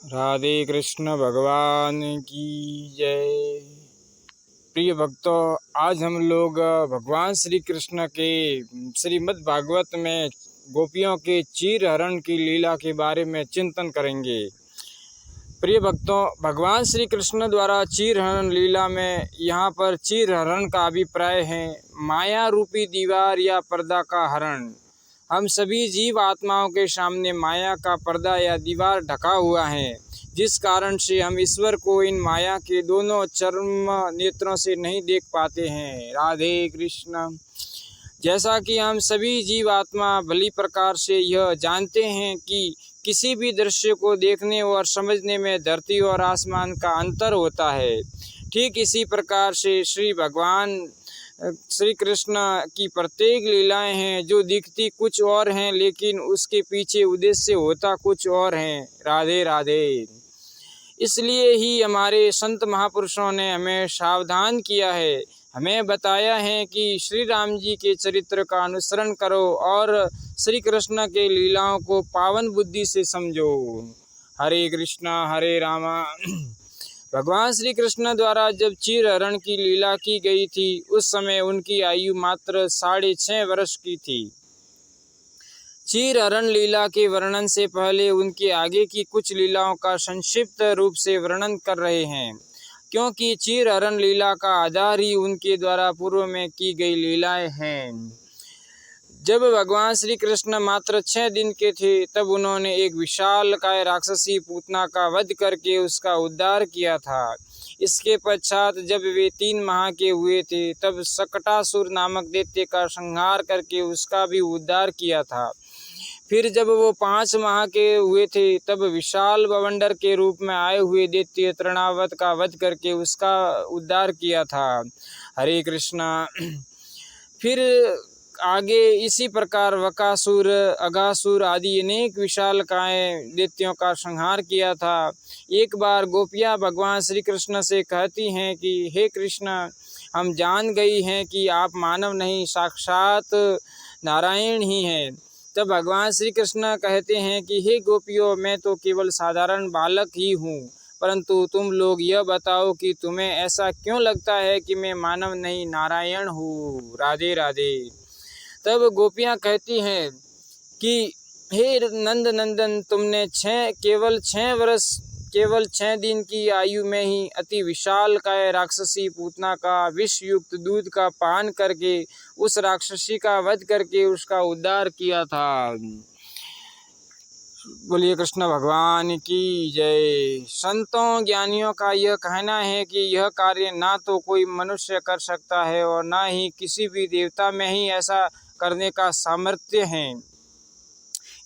राधे कृष्ण भगवान की जय। प्रिय भक्तों, आज हम लोग भगवान श्री कृष्ण के श्रीमद् भागवत में गोपियों के चीर हरण की लीला के बारे में चिंतन करेंगे। प्रिय भक्तों, भगवान श्री कृष्ण द्वारा चीर हरण लीला में यहाँ पर चीर हरण का अभिप्राय है माया रूपी दीवार या पर्दा का हरण। हम सभी जीव आत्माओं के सामने माया का पर्दा या दीवार ढका हुआ है, जिस कारण से हम ईश्वर को इन माया के दोनों चरम नेत्रों से नहीं देख पाते हैं। राधे कृष्ण। जैसा कि हम सभी जीव आत्मा भली प्रकार से यह जानते हैं कि किसी भी दृश्य को देखने और समझने में धरती और आसमान का अंतर होता है, ठीक इसी प्रकार से श्री भगवान श्री कृष्ण की प्रत्येक लीलाएं हैं जो दिखती कुछ और हैं, लेकिन उसके पीछे उद्देश्य होता कुछ और है। राधे राधे। इसलिए ही हमारे संत महापुरुषों ने हमें सावधान किया है, हमें बताया है कि श्री राम जी के चरित्र का अनुसरण करो और श्री कृष्ण के लीलाओं को पावन बुद्धि से समझो। हरे कृष्णा हरे रामा। भगवान श्री कृष्ण द्वारा जब चीर हरण की लीला की गई थी, उस समय उनकी आयु मात्र 6.5 वर्ष की थी। चीर हरण लीला के वर्णन से पहले उनके आगे की कुछ लीलाओं का संक्षिप्त रूप से वर्णन कर रहे हैं, क्योंकि चीर हरण लीला का आधार ही उनके द्वारा पूर्व में की गई लीलाएं हैं। जब भगवान श्री कृष्ण मात्र 6 दिन के थे, तब उन्होंने एक विशालकाय राक्षसी पूतना का वध करके उसका उद्धार किया था। इसके पश्चात जब वे 3 माह के हुए थे, तब सकटासुर नामक दैत्य का संहार करके उसका भी उद्धार किया था। फिर जब वो 5 माह के हुए थे, तब विशाल बवंडर के रूप में आए हुए दैत्य तृणावत का वध करके उसका उद्धार किया था। हरे कृष्णा। फिर आगे इसी प्रकार वकासुर, अघासुर आदि अनेक विशालकाय दैत्यों का संहार किया था। एक बार गोपियाँ भगवान श्री कृष्ण से कहती हैं कि हे कृष्ण, हम जान गई हैं कि आप मानव नहीं, साक्षात नारायण ही हैं। तब भगवान श्री कृष्ण कहते हैं कि हे गोपियों, मैं तो केवल साधारण बालक ही हूँ, परंतु तुम लोग यह बताओ कि तुम्हें ऐसा क्यों लगता है कि मैं मानव नहीं, नारायण हूँ। राधे राधे। तब गोपियाँ कहती हैं कि हे नंद नंदन, तुमने केवल 6 दिन की आयु में ही अति विशाल काय राक्षसी पूतना का विष युक्त दूध का पान करके उस राक्षसी का वध करके उसका उद्धार किया था। बोलिए कृष्ण भगवान की जय। संतों ज्ञानियों का यह कहना है कि यह कार्य ना तो कोई मनुष्य कर सकता है और ना ही किसी भी देवता में ही ऐसा करने का सामर्थ्य है।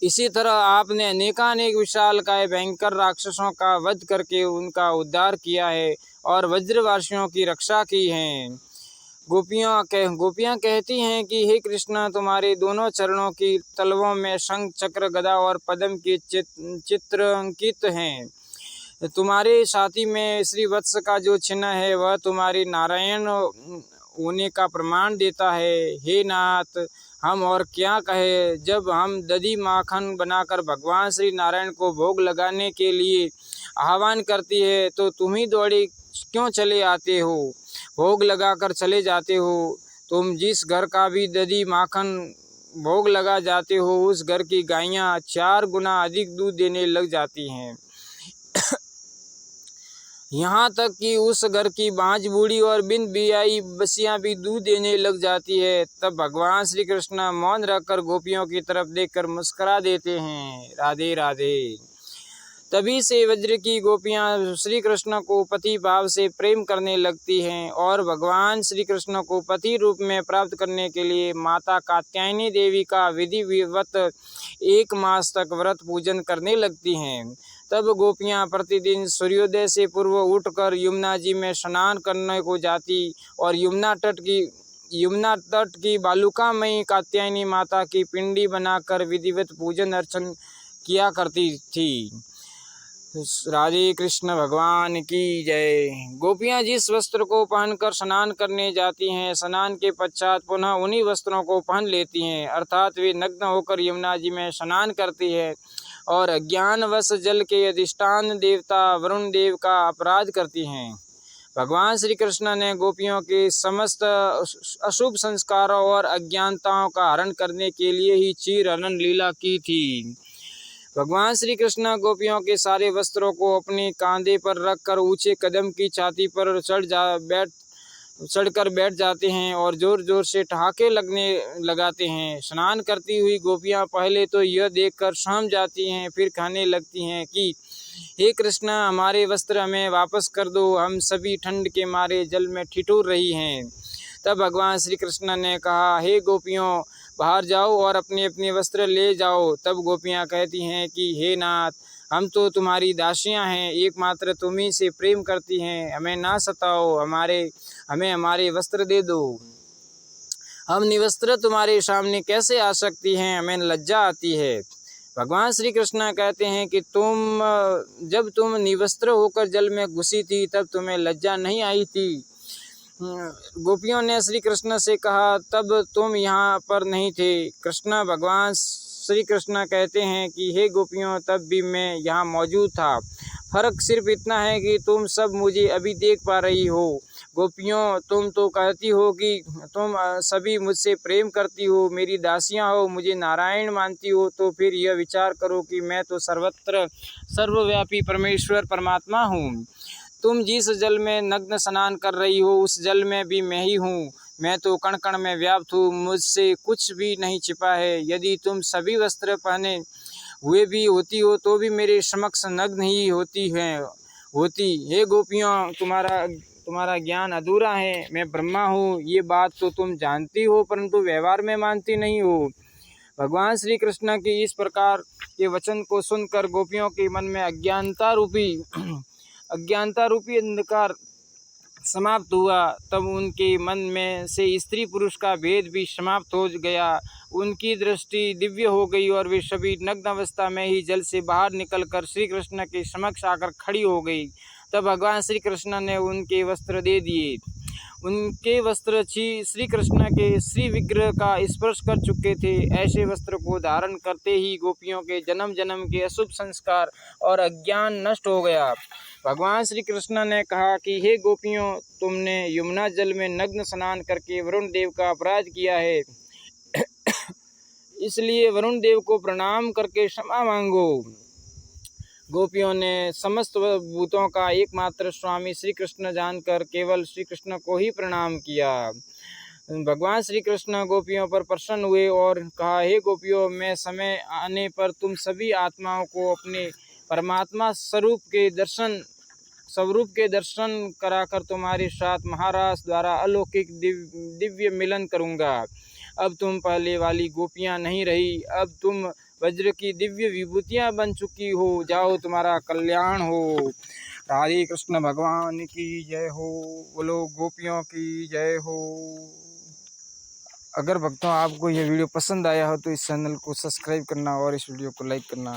इसी तरह आपने अनेकानेक विशालकाय भयंकर राक्षसों का वध करके उनका उद्धार किया है और वज्रवासियों की रक्षा की है। गोपियाँ कहती हैं कि हे कृष्ण, तुम्हारे दोनों चरणों की तलवों में शंख, चक्र, गदा और पद्म के चित्र अंकित हैं। तुम्हारे साथी में श्री वत्स का जो चिन्ह है, वह तुम्हारे नारायण होने का प्रमाण देता है। हे नाथ, हम और क्या कहे। जब हम दधी माखन बनाकर भगवान श्री नारायण को भोग लगाने के लिए आह्वान करती है, तो तुम ही दौड़े क्यों चले आते हो, भोग लगाकर चले जाते हो। तुम जिस घर का भी दधी माखन भोग लगा जाते हो, उस घर की गायें 4 गुना अधिक दूध देने लग जाती हैं। यहाँ तक कि उस घर की बांझ बूढ़ी और बिन बियाई बसियां भी दूध देने लग जाती है। तब भगवान श्री कृष्ण मौन रखकर गोपियों की तरफ देखकर मुस्कुरा देते हैं। राधे राधे। तभी से वज्र की गोपियाँ श्री कृष्ण को पति भाव से प्रेम करने लगती हैं और भगवान श्री कृष्ण को पति रूप में प्राप्त करने के लिए माता कात्यायनी देवी का विधिवत 1 मास तक व्रत पूजन करने लगती हैं। तब गोपियाँ प्रतिदिन सूर्योदय से पूर्व उठकर यमुना जी में स्नान करने को जाती और यमुना तट की बालुकामयी कात्यायनी माता की पिंडी बनाकर विधिवत पूजन अर्चन किया करती थी। राधे कृष्ण भगवान की जय। गोपियाँ जिस वस्त्र को पहनकर स्नान करने जाती हैं, स्नान के पश्चात पुनः उन्हीं वस्त्रों को पहन लेती हैं, अर्थात वे नग्न होकर यमुना जी में स्नान करती है और अज्ञानवश जल के अधिष्ठान देवता वरुण देव का अपराध करती हैं। भगवान श्री कृष्ण ने गोपियों के समस्त अशुभ संस्कारों और अज्ञानताओं का हरण करने के लिए ही चीर हरण लीला की थी। भगवान श्री कृष्ण गोपियों के सारे वस्त्रों को अपने कांधे पर रखकर ऊंचे कदम की छाती पर चढ़कर बैठ जाते हैं और जोर जोर से ठहाके लगाते हैं। स्नान करती हुई गोपियां पहले तो यह देखकर सहम जाती हैं, फिर कहने लगती हैं कि हे कृष्ण, हमारे वस्त्र हमें वापस कर दो, हम सभी ठंड के मारे जल में ठिठुर रही हैं। तब भगवान श्री कृष्ण ने कहा, हे गोपियों, बाहर जाओ और अपने अपने वस्त्र ले जाओ। तब गोपियां कहती हैं कि हे नाथ, हम तो तुम्हारी दासियां हैं, एकमात्र तुम ही से प्रेम करती हैं, हमें ना सताओ, हमें हमारे वस्त्र दे दो। हम निवस्त्र तुम्हारे सामने कैसे आ सकती हैं, हमें लज्जा आती है। भगवान श्री कृष्ण कहते हैं कि जब तुम निवस्त्र होकर जल में घुसी थी तब तुम्हें लज्जा नहीं आई थी। गोपियों ने श्री कृष्ण से कहा, तब तुम यहाँ पर नहीं थे। भगवान श्री कृष्ण कहते हैं कि हे गोपियों, तब भी मैं यहाँ मौजूद था। फर्क सिर्फ इतना है कि तुम सब मुझे अभी देख पा रही हो। गोपियों, तुम तो कहती हो कि तुम सभी मुझसे प्रेम करती हो, मेरी दासियां हो, मुझे नारायण मानती हो, तो फिर यह विचार करो कि मैं तो सर्वत्र सर्वव्यापी परमेश्वर परमात्मा हूँ। तुम जिस जल में नग्न स्नान कर रही हो उस जल में भी मैं ही हूँ। मैं तो कण कण में व्याप्त हूँ, मुझसे कुछ भी नहीं छिपा है। यदि तुम सभी वस्त्र पहने हुए भी होती हो तो भी मेरे समक्ष नग्न ही होती। हे गोपियों, तुम्हारा ज्ञान अधूरा है। मैं ब्रह्मा हूँ, ये बात तो तुम जानती हो, परंतु व्यवहार में मानती नहीं हो। भगवान श्री कृष्ण की इस प्रकार के वचन को सुनकर गोपियों के मन में अज्ञानता रूपी अंधकार समाप्त हुआ। तब उनके मन में से स्त्री पुरुष का भेद भी समाप्त हो गया। उनकी दृष्टि दिव्य हो गई और वे सभी नग्न अवस्था में ही जल से बाहर निकलकर श्री कृष्ण के समक्ष आकर खड़ी हो गई। तब भगवान श्री कृष्ण ने उनके वस्त्र दे दिए। उनके वस्त्र श्री कृष्ण के श्री विग्रह का स्पर्श कर चुके थे। ऐसे वस्त्र को धारण करते ही गोपियों के जन्म जन्म के अशुभ संस्कार और अज्ञान नष्ट हो गया। भगवान श्री कृष्ण ने कहा कि हे गोपियों, तुमने यमुना जल में नग्न स्नान करके वरुण देव का अपराध किया है, इसलिए वरुण देव को प्रणाम करके क्षमा मांगो। गोपियों ने समस्त भूतों का एकमात्र स्वामी श्री कृष्ण जानकर केवल श्री कृष्ण को ही प्रणाम किया। भगवान श्री कृष्ण गोपियों पर प्रसन्न हुए और कहा, हे गोपियों, मैं समय आने पर तुम सभी आत्माओं को अपने परमात्मा स्वरूप के दर्शन कराकर तुम्हारे साथ महाराज द्वारा अलौकिक दिव्य मिलन करूँगा। अब तुम पहले वाली गोपियाँ नहीं रही, अब तुम वज्र की दिव्य विभूतियाँ बन चुकी हो। जाओ, तुम्हारा कल्याण हो। राधे कृष्ण भगवान की जय हो। बोलो गोपियों की जय हो। अगर भक्तों आपको यह वीडियो पसंद आया हो तो इस चैनल को सब्सक्राइब करना और इस वीडियो को लाइक करना।